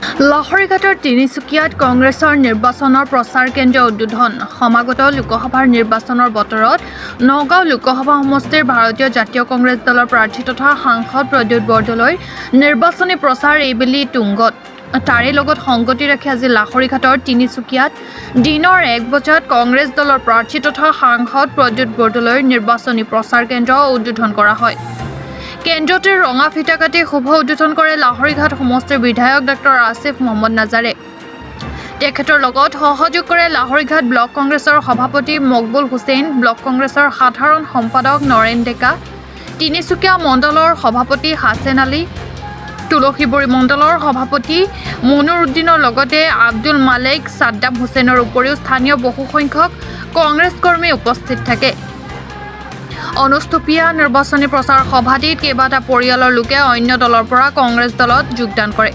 লাহৰীঘাটৰ তিনিচুকীয়াত কংগ্ৰেছৰ নিৰ্বাচনৰ প্ৰচাৰ কেন্দ্ৰ উদ্বোধন। সমাগত লোকসভাৰ নিৰ্বাচনৰ বতৰত নগাঁও লোকসভা সমষ্টিৰ ভাৰতীয় জাতীয় কংগ্ৰেছ দলৰ প্ৰাৰ্থী তথা সাংসদ প্ৰদ্যুৎ বৰদলৈৰ নিৰ্বাচনী প্ৰচাৰ এইবেলি তুংগত। তাৰে লগত সংগতি ৰাখি আজি লাহৰীঘাটৰ তিনিচুকীয়াত দিনৰ 1 বজাত কংগ্ৰেছ দলৰ প্ৰাৰ্থী তথা সাংসদ প্ৰদ্যুৎ বৰদলৈৰ নিৰ্বাচনী প্ৰচাৰ কেন্দ্ৰ উদ্বোধন কৰা হয়। কেন্দ্ৰটিৰ ৰঙা ফিটা কাটি শুভ উদ্বোধন কৰে লাহৰীঘাট সমষ্টিৰ বিধায়ক ডক্টৰ আসিফ মহম্মদ নাজাৰে। তেখেতৰ লগত সহযোগ কৰে লাহৰীঘাট ব্লক কংগ্ৰেছৰ সভাপতি মকবুল হুছেইন, ব্লক কংগ্ৰেছৰ সাধাৰণ সম্পাদক নৰেন ডেকা, তিনিচুকীয়া মণ্ডলৰ সভাপতি হাছেন আলী, তুলসীবৰী মণ্ডলৰ সভাপতি মনুৰ উদ্দিনৰ লগতে আব্দুল মালেক, সাদ্দাম হুছেইনৰ উপৰিও স্থানীয় বহুসংখ্যক কংগ্ৰেছ কৰ্মী উপস্থিত থাকে। অনুষ্টুপীয়া নিৰ্বাচনী প্ৰচাৰ সভাটিত কেইবাটা পৰিয়ালৰ লোকে অন্য দলৰ পৰা কংগ্ৰেছ দলত যোগদান কৰে।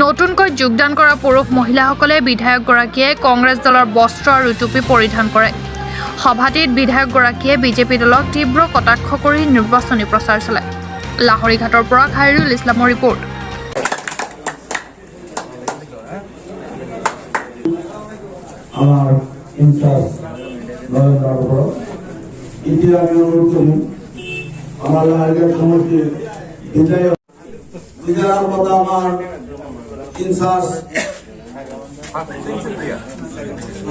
নতুনকৈ যোগদান কৰা পুৰুষ মহিলাসকলে বিধায়কগৰাকীয়ে কংগ্ৰেছ দলৰ বস্ত্ৰ আৰু টুপি পৰিধান কৰে। সভাটিত বিধায়কগৰাকীয়ে বিজেপি দলক তীব্ৰ কটাক্ষ কৰি নিৰ্বাচনী প্ৰচাৰ চলায়। লাহৰীঘাটৰ পৰা খাইৰুল ইছলামৰ ৰিপৰ্ট। এতিয়া আমি অনুরোধ করি আমার লাহরিঘাট সমষ্টির বিধায়ক বিধায়ক কথা আমার ইনচার্জ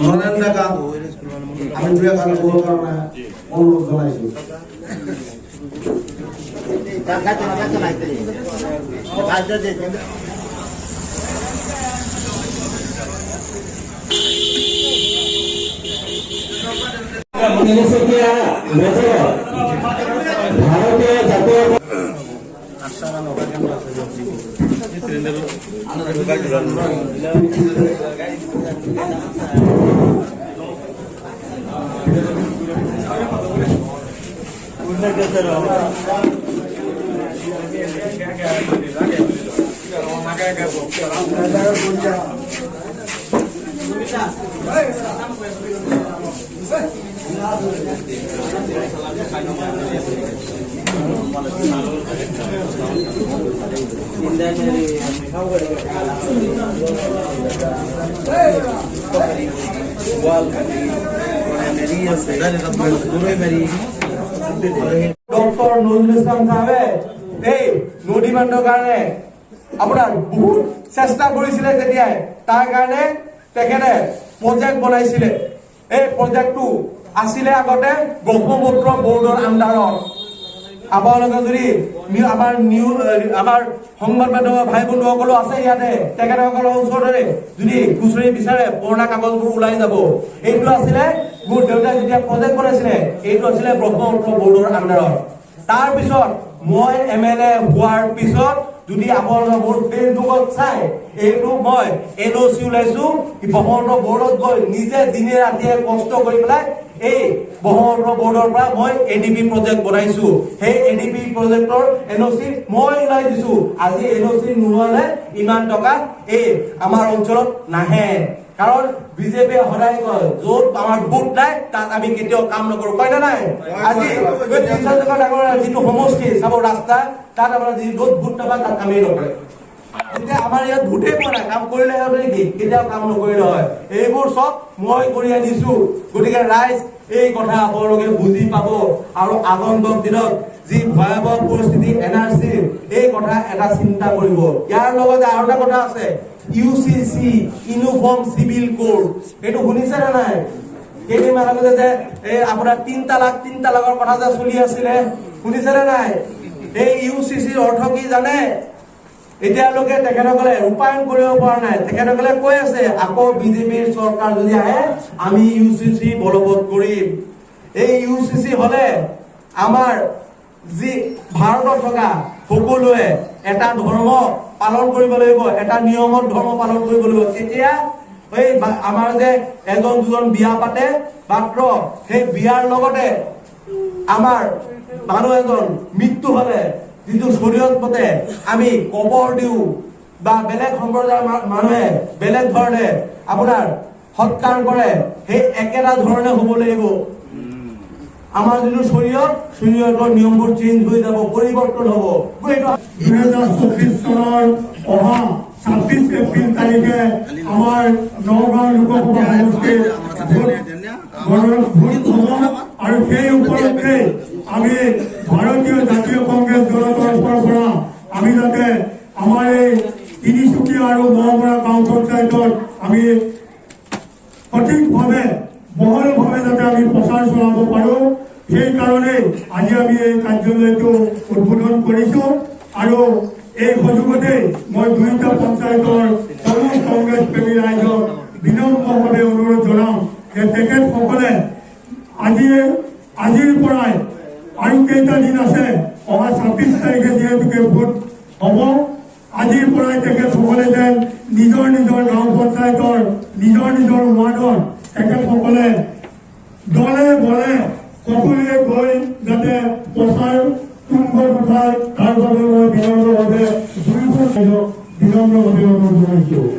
নরেন ডেকা আমি দুই এখানে কবার কারণে অনুরোধ জানাইছি। তিনিচুকীয়া মেজৰত ভাৰতীয় জাতীয় ডক্টৰ নজৰুল ইসলাম সাহেবে এই নদী বান্ধৰ কাৰণে আপোনাৰ বহুত চেষ্টা কৰিছিলে। তেতিয়াই তাৰ কাৰণে তেখেতে প্ৰজেক্ট বনাইছিলে। এই প্ৰজেক্টটো আছিলে আগতে ব্ৰহ্মপুত্ৰ বৰ্ডৰ আণ্ডাৰত। আপোনালোকে যদি আমাৰ সংবাদ মাধ্যমৰ ভাই বন্ধুসকলো আছে ইয়াতে, তেখেতসকলৰ ওচৰতে যদি খুচৰি বিচাৰে পুৰণা কাগজবোৰ ওলাই যাব। এইটো আছিলে মোৰ দেউতাই যেতিয়া প্ৰজেক্ট বনাইছিলে, এইটো আছিলে ব্ৰহ্মপুত্ৰ বৰ্ডৰ আণ্ডাৰত। তাৰপিছত মই MLA হোৱাৰ পিছত যদি আপোনালোকে মোৰ ফেচবুকত চাই, এইটো মই NOC ওলাইছো ব্ৰহ্মপুত্ৰ বৰ্ডত গৈ নিজে দিনে ৰাতিয়ে কষ্ট কৰি পেলাই এই ব্ৰহ্মপুত্ৰ বৰ্ডৰ পৰা মই ADP প্ৰজেক্ট বনাইছো। সেই ADP প্ৰজেক্টৰ NOC মই ওলাই দিছো। আজি NOC নোলালে ইমান টকা এই আমাৰ অঞ্চলত নাহে। কাৰণ বিজেপিয়ে সদায় কয় য'ত আমাৰ ভোট নাই তাত আমি কেতিয়াও কাম নকৰো, কয় না নাই? আজি ডাঙৰ যিটো সমষ্টি চাব ৰাস্তা, তাত আপোনাৰ যি য'ত ভোট নাপায় তাত কামেই নকৰে। এতিয়া আমাৰ ইয়াত ভোটেই পোৱা নাই, কাম কৰিলে নেকি? কেতিয়াও কাম নকৰিলে হয়। এইবোৰ চব মই কৰি আনিছো। গতিকে ৰাইজ এই কথা আপোনালোকে বুজি পাব আৰু আগন্তুক দিনত যি ভয়াৱহ পৰিস্থিতি NRC, এই কথা এটা চিন্তা কৰিব। ইয়াৰ লগতে আৰু এটা কথা আছে, UCC ইউনিফৰ্ম চিভিল কোড, এইটো শুনিছে নে নাই? কেইদিনমান আগতে যে এই আপোনাৰ 3 তালাকৰ কথা যে চলি আছিলে, শুনিছে নে নাই? এই UCCৰ অৰ্থ কি জানে? এতিয়ালৈকে তেখেতসকলে ৰূপায়ণ কৰিব পৰা নাই। তেখেতসকলে কৈ আছে আকৌ বিজেপিৰ চৰকাৰ যদি আহে আমি UCC বলবৎ কৰিম। এই UCC হলে আমাৰ যি ভাৰতত থকা সকলোৱে এটা ধৰ্ম পালন কৰিব লাগিব, এটা নিয়মত ধৰ্ম পালন কৰিব লাগিব। তেতিয়া এই আমাৰ যে এজন দুজন বিয়া পাতে মাত্ৰ সেই বিয়াৰ লগতে আমাৰ মানুহ এজন মৃত্যু হলে যিটো শৰীয়ত মতে আমি কবৰ দিওঁ বা বেলেগ সম্প্ৰদায়ৰ মানুহে বেলেগ ধৰণে আপোনাৰ সৎকাৰ কৰে, সেই একেটা ধৰণে হ'ব লাগিব। আমাৰ যিটো শৰীয়তৰ নিয়মবোৰ চেঞ্জ হৈ যাব, পৰিৱৰ্তন হ'ব। 2024 চনৰ অহা 26 এপ্ৰিল তাৰিখে আমাৰ নগাঁও লোকসভা সমষ্টিৰ ভোট হ'ব আৰু সেই উপলক্ষে আমি ভাৰতীয় জাতীয় কংগ্ৰেছ দলৰ তৰফৰ পৰা আমি যাতে আমাৰ এই তিনিচুকীয়া আৰু মহমৰা গাঁও পঞ্চায়তত আমি সঠিকভাৱে বহলভাৱে যাতে আমি প্ৰচাৰ চলাব পাৰোঁ সেইকাৰণে আজি আমি এই কাৰ্যালয়টো উদ্বোধন কৰিছোঁ আৰু এই সুযোগতে মই দুয়োটা পঞ্চায়তৰ সকলো কংগ্ৰেছ প্ৰেমী ৰাইজক বিনম্ৰভাৱে অনুৰোধ জনাম যে তেখেতসকলে আজিৰ পৰাই আৰু কেইটা দিন আছে অহা 26 তাৰিখে যিহেতুকে ভোট হ'ব আজিৰ পৰাই তেখেতসকলে যেন নিজৰ নিজৰ গাঁও পঞ্চায়তৰ নিজৰ নিজৰ ৱাৰ্ডত তেখেতসকলে দলে বলে সকলোৱে গৈ যাতে প্ৰচাৰ তুংগত উঠায় তাৰ বাবে মই বিনম্ৰভাৱে অনুৰোধ জনাইছোঁ।